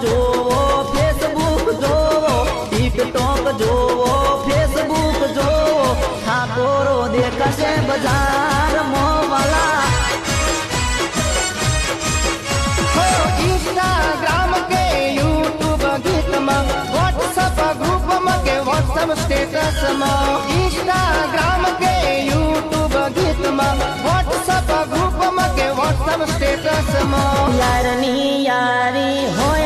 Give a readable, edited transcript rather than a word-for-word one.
જોવો ફેસબુક જોવો ટિકટોક જોવો ફેસબુક જોવો ઠાકોરો દેખાશે બજાર મોવાલા इंस्टाग्राम के यूट्यूब गीत में व्हाट्सएप ग्रुप में के व्हाट्सएप स्टेटस में इंस्टाग्राम के यूट्यूब गीत में व्हाट्सएप ग्रुप में के व्हाट्सएप स्टेटस में યારની યારી હોય